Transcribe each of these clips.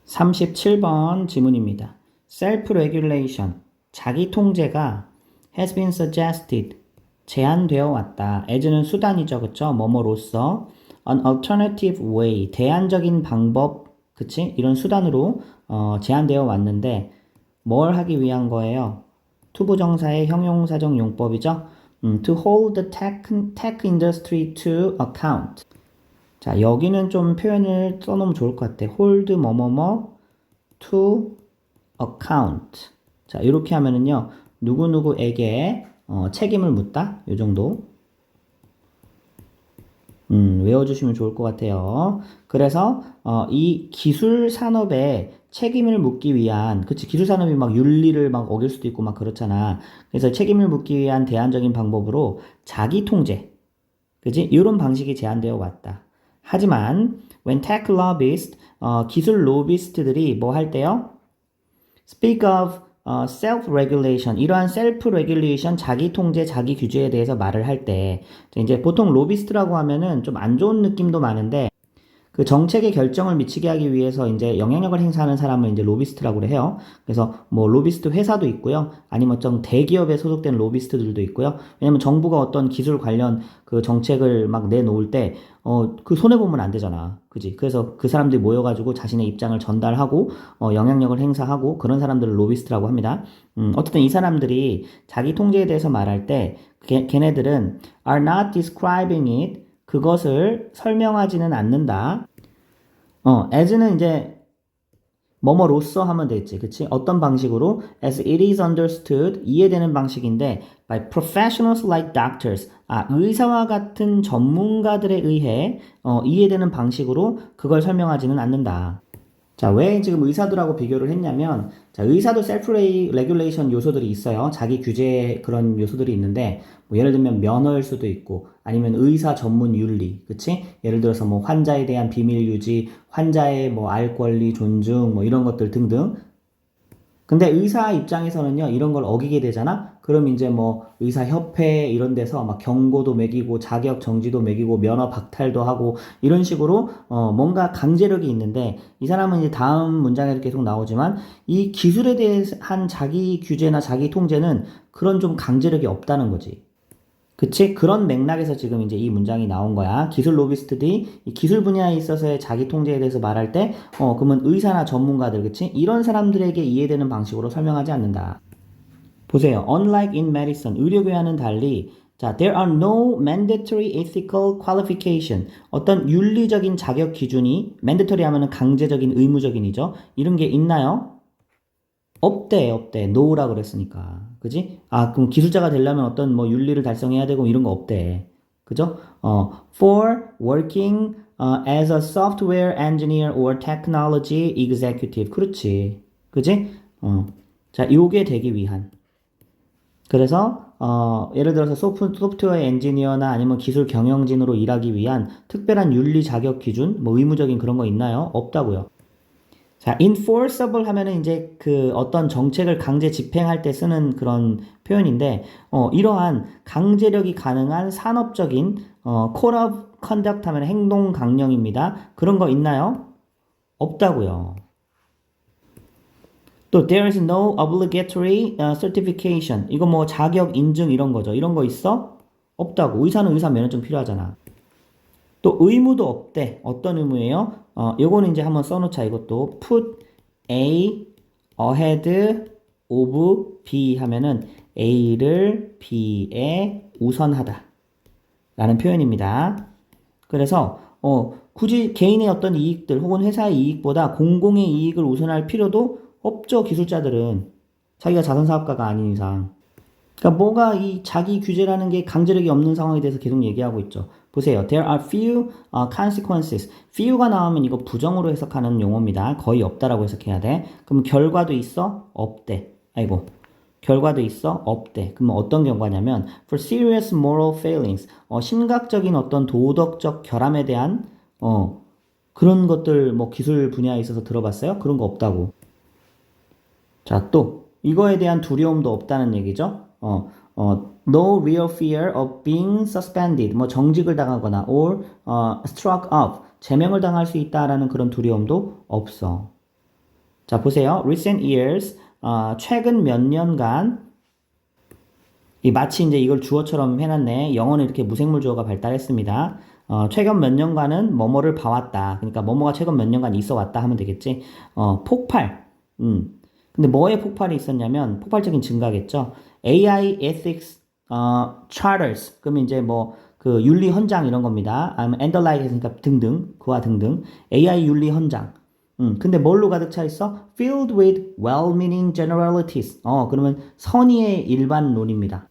37번 지문입니다. Self-regulation, 자기 통제가 has been suggested, 제안되어 왔다. as는 수단이죠, 그쵸? 뭐뭐로서 an alternative way, 대안적인 방법, 그치? 이런 수단으로 제안되어 왔는데 뭘 하기 위한 거예요? 투부정사의 형용사적 용법이죠? To hold the tech industry to account. 자, 여기는 좀 표현을 써놓으면 좋을 것 같아. hold 뭐뭐뭐 to account. 자, 이렇게 하면은요, 누구누구에게 책임을 묻다. 요 정도. 외워주시면 좋을 것 같아요. 그래서 이 기술 산업에 책임을 묻기 위한, 그치, 기술 산업이 막 윤리를 막 어길 수도 있고 막 그렇잖아. 그래서 책임을 묻기 위한 대안적인 방법으로 자기 통제, 그지? 이런 방식이 제안되어 왔다. 하지만 when tech lobbyists, 기술 로비스트들이 뭐 할 때요? Speak of self-regulation, 이러한 self-regulation, 자기 통제, 자기 규제에 대해서 말을 할 때, 이제 보통 로비스트라고 하면은 좀 안 좋은 느낌도 많은데, 그 정책에 결정을 미치게 하기 위해서 이제 영향력을 행사하는 사람을 이제 로비스트라고 해요. 그래서 뭐 로비스트 회사도 있고요. 아니면 좀 대기업에 소속된 로비스트들도 있고요. 왜냐면 정부가 어떤 기술 관련 그 정책을 막 내놓을 때, 그 손해보면 안 되잖아. 그지? 그래서 그 사람들이 모여가지고 자신의 입장을 전달하고, 영향력을 행사하고 그런 사람들을 로비스트라고 합니다. 어쨌든 이 사람들이 자기 통제에 대해서 말할 때, 걔네들은 are not describing it, 그것을 설명하지는 않는다. as는 이제 뭐뭐로써 하면 되지, 그치? 어떤 방식으로? as it is understood, 이해되는 방식인데 by professionals like doctors, 의사와 같은 전문가들에 의해 이해되는 방식으로 그걸 설명하지는 않는다. 자, 왜 지금 의사들하고 비교를 했냐면, 자, 의사도 셀프 레귤레이션 요소들이 있어요. 자기 규제 그런 요소들이 있는데, 뭐 예를 들면 면허일 수도 있고, 아니면 의사 전문 윤리, 그치? 예를 들어서 뭐 환자에 대한 비밀 유지, 환자의 뭐 알 권리 존중, 뭐 이런 것들 등등. 근데 의사 입장에서는요, 이런 걸 어기게 되잖아? 그럼 이제 뭐 의사협회 이런 데서 막 경고도 매기고 자격 정지도 매기고 면허 박탈도 하고 이런 식으로 뭔가 강제력이 있는데 이 사람은 이제 다음 문장에도 계속 나오지만 이 기술에 대한 자기 규제나 자기 통제는 그런 좀 강제력이 없다는 거지. 그치? 그런 맥락에서 지금 이제 이 문장이 나온 거야. 기술 로비스트들이 이 기술 분야에 있어서의 자기 통제에 대해서 말할 때, 그러면 의사나 전문가들, 그치? 이런 사람들에게 이해되는 방식으로 설명하지 않는다. 보세요. Unlike in medicine, 의료계와는 달리, 자, there are no mandatory ethical qualification. 어떤 윤리적인 자격 기준이, mandatory 하면은 강제적인, 의무적인이죠. 이런 게 있나요? 없대. no라 그랬으니까. 그지? 그럼 기술자가 되려면 어떤 뭐 윤리를 달성해야 되고 이런 거 없대. 그죠? for working as a software engineer or technology executive. 그렇지. 그지? 자, 요게 되기 위한. 그래서 예를 들어서 소프트웨어 엔지니어나 아니면 기술 경영진으로 일하기 위한 특별한 윤리 자격 기준, 뭐 의무적인 그런 거 있나요? 없다고요. 자, enforceable 하면은 이제 그 어떤 정책을 강제 집행할 때 쓰는 그런 표현인데, 이러한 강제력이 가능한 산업적인, code of conduct 하면 행동 강령입니다. 그런 거 있나요? 없다고요. 또, there is no obligatory certification. 이거 뭐 자격 인증 이런 거죠. 이런 거 있어? 없다고. 의사는 의사 면허증 필요하잖아. 또 의무도 없대. 어떤 의무예요? 요거는 이제 한번 써놓자. 이것도 put A ahead of B 하면은 A를 B에 우선하다 라는 표현입니다. 그래서 굳이 개인의 어떤 이익들 혹은 회사의 이익보다 공공의 이익을 우선할 필요도 없죠. 기술자들은 자기가 자선사업가가 아닌 이상. 그러니까 뭐가 이 자기 규제라는 게 강제력이 없는 상황에 대해서 계속 얘기하고 있죠. 보세요. There are few consequences. few가 나오면 이거 부정으로 해석하는 용어입니다. 거의 없다라고 해석해야 돼. 그럼 결과도 있어? 없대. 아이고. 결과도 있어? 없대. 그러면 어떤 결과냐면 for serious moral failings. 심각적인 어떤 도덕적 결함에 대한 그런 것들 뭐 기술 분야에 있어서 들어봤어요? 그런 거 없다고. 자, 또 이거에 대한 두려움도 없다는 얘기죠. No real fear of being suspended, 뭐 정직을 당하거나 or struck off, 제명을 당할 수 있다라는 그런 두려움도 없어. 자, 보세요. recent years, 최근 몇 년간, 마치 이제 이걸 주어처럼 해놨네. 영어는 이렇게 무생물 주어가 발달했습니다. 최근 몇 년간은 뭐뭐를 봐왔다. 그러니까 뭐뭐가 최근 몇 년간 있어 왔다 하면 되겠지. 폭발. 근데 뭐에 폭발이 있었냐면, 폭발적인 증가겠죠. AI ethics, charters. 그러면 이제 뭐, 그 윤리 헌장 이런 겁니다. 아니면 and the like 했으니까 등등, 그와 등등. AI 윤리 헌장. 근데 뭘로 가득 차 있어? Filled with well-meaning generalities. 그러면 선의의 일반론입니다.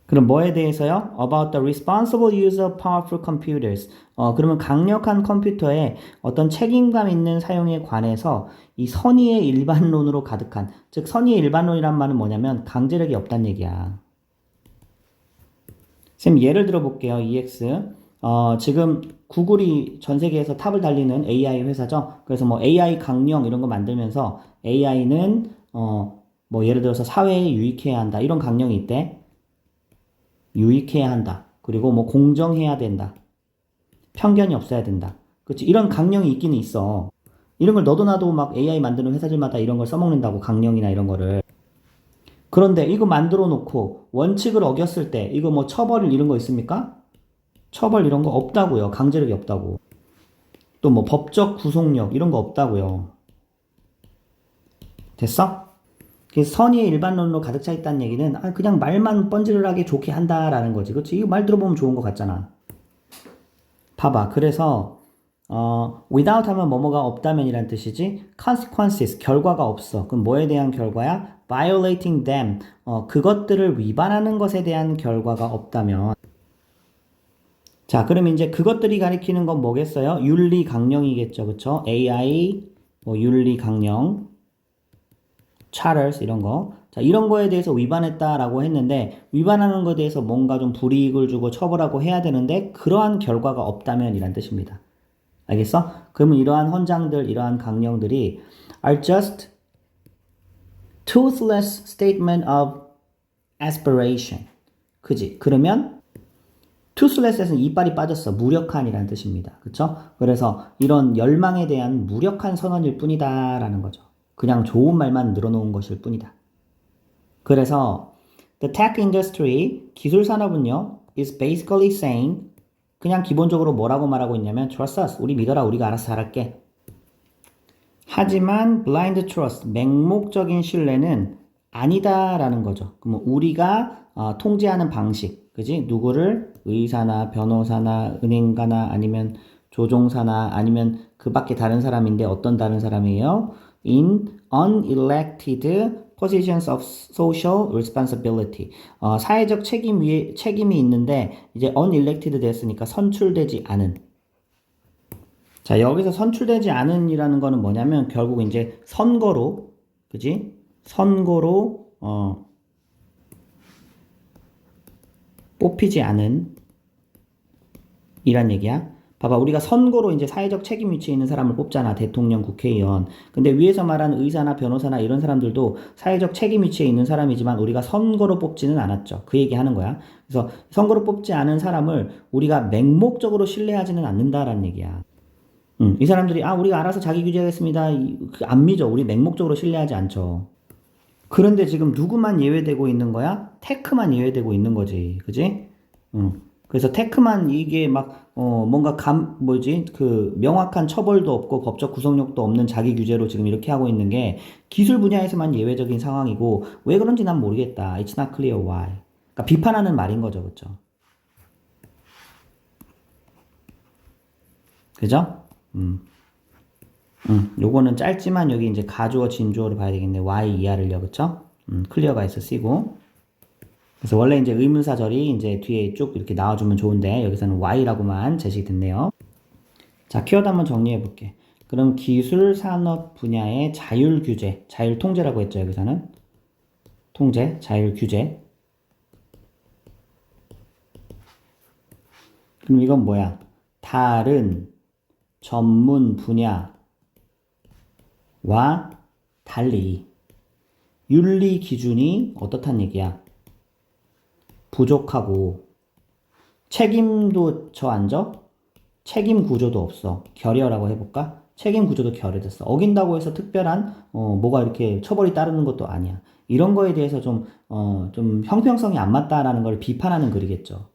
그럼 뭐에 대해서요? About the responsible use of powerful computers. 그러면 강력한 컴퓨터의 어떤 책임감 있는 사용에 관해서 이 선의의 일반론으로 가득한, 즉 선의의 일반론이란 말은 뭐냐면 강제력이 없다는 얘기야. 쌤 예를 들어 볼게요. EX. 지금 구글이 전 세계에서 탑을 달리는 AI 회사죠. 그래서 뭐 AI 강령 이런 거 만들면서 AI는 뭐 예를 들어서 사회에 유익해야 한다. 이런 강령이 있대. 유익해야 한다. 그리고 뭐 공정해야 된다. 편견이 없어야 된다. 그렇지? 이런 강령이 있기는 있어. 이런 걸 너도 나도 막 AI 만드는 회사들마다 이런 걸 써먹는다고 강령이나 이런 거를. 그런데 이거 만들어 놓고 원칙을 어겼을 때 이거 뭐 처벌 이런 거 있습니까? 처벌 이런 거 없다고요. 강제력이 없다고. 또 뭐 법적 구속력 이런 거 없다고요. 됐어? 그래서 선의의 일반론으로 가득 차 있다는 얘기는 그냥 말만 뻔질하게 좋게 한다라는 거지. 그렇지? 이거 말 들어보면 좋은 거 같잖아. 봐봐. 그래서 without 하면 뭐뭐가 없다면 이란 뜻이지. consequences 결과가 없어. 그럼 뭐에 대한 결과야? violating them 그것들을 위반하는 것에 대한 결과가 없다면 자, 그럼 이제 그것들이 가리키는 건 뭐겠어요? 윤리 강령이겠죠. 그쵸? AI 뭐 윤리 강령 charters 이런 거. 자, 이런 거에 대해서 위반했다라고 했는데 위반하는 거에 대해서 뭔가 좀 불이익을 주고 처벌하고 해야 되는데 그러한 결과가 없다면 이란 뜻입니다. 알겠어? 그러면 이러한 헌장들, 이러한 강령들이 are just toothless statement of aspiration. 그지? 그러면 toothless에서는 이빨이 빠졌어. 무력한이라는 뜻입니다. 그쵸? 그래서 이런 열망에 대한 무력한 선언일 뿐이다 라는 거죠. 그냥 좋은 말만 늘어놓은 것일 뿐이다. 그래서 the tech industry, 기술 산업은요 is basically saying 그냥 기본적으로 뭐라고 말하고 있냐면 trust us, 우리 믿어라, 우리가 알아서 잘할게. 하지만 blind trust, 맹목적인 신뢰는 아니다라는 거죠. 그럼 우리가 통제하는 방식, 그지? 누구를 의사나 변호사나 은행가나 아니면 조종사나 아니면 그 밖에 다른 사람인데 어떤 다른 사람이에요? In unelected positions of social responsibility. 사회적 책임이 있는데 이제 unelected 됐으니까 선출되지 않은. 자, 여기서 선출되지 않은이라는 거는 뭐냐면 결국 이제 선거로, 그지? 선거로 뽑히지 않은 이란 얘기야. 봐봐, 우리가 선거로 이제 사회적 책임 위치에 있는 사람을 뽑잖아. 대통령, 국회의원. 근데 위에서 말한 의사나 변호사나 이런 사람들도 사회적 책임 위치에 있는 사람이지만 우리가 선거로 뽑지는 않았죠. 그 얘기 하는 거야. 그래서 선거로 뽑지 않은 사람을 우리가 맹목적으로 신뢰하지는 않는다라는 얘기야. 이 사람들이 우리가 알아서 자기 규제하겠습니다. 안 믿어. 우리 맹목적으로 신뢰하지 않죠. 그런데 지금 누구만 예외되고 있는 거야? 테크만 예외되고 있는 거지. 그지? 그래서 테크만 이게 막 뭔가 그 명확한 처벌도 없고 법적 구속력도 없는 자기 규제로 지금 이렇게 하고 있는 게 기술 분야에서만 예외적인 상황이고 왜 그런지 난 모르겠다. It's not clear why. 그러니까 비판하는 말인 거죠. 그죠? 그죠? 요거는 짧지만 여기 이제 가주어 진주어를 봐야 되겠네. y 이하를요. 그쵸? 클리어가 있어 쓰이고. 그래서 원래 이제 의문사절이 이제 뒤에 쭉 이렇게 나와주면 좋은데 여기서는 y라고만 제시됐네요. 자, 키워드 한번 정리해 볼게. 그럼 기술 산업 분야의 자율 규제, 자율 통제라고 했죠. 여기서는 통제, 자율 규제. 그럼 이건 뭐야? 다른 전문 분야와 달리 윤리 기준이 어떻단 얘기야? 부족하고 책임도 저 안 져? 책임 구조도 없어. 결여라고 해볼까? 책임 구조도 결여됐어. 어긴다고 해서 특별한 뭐가 이렇게 처벌이 따르는 것도 아니야. 이런 거에 대해서 좀 형평성이 안 맞다라는 걸 비판하는 글이겠죠.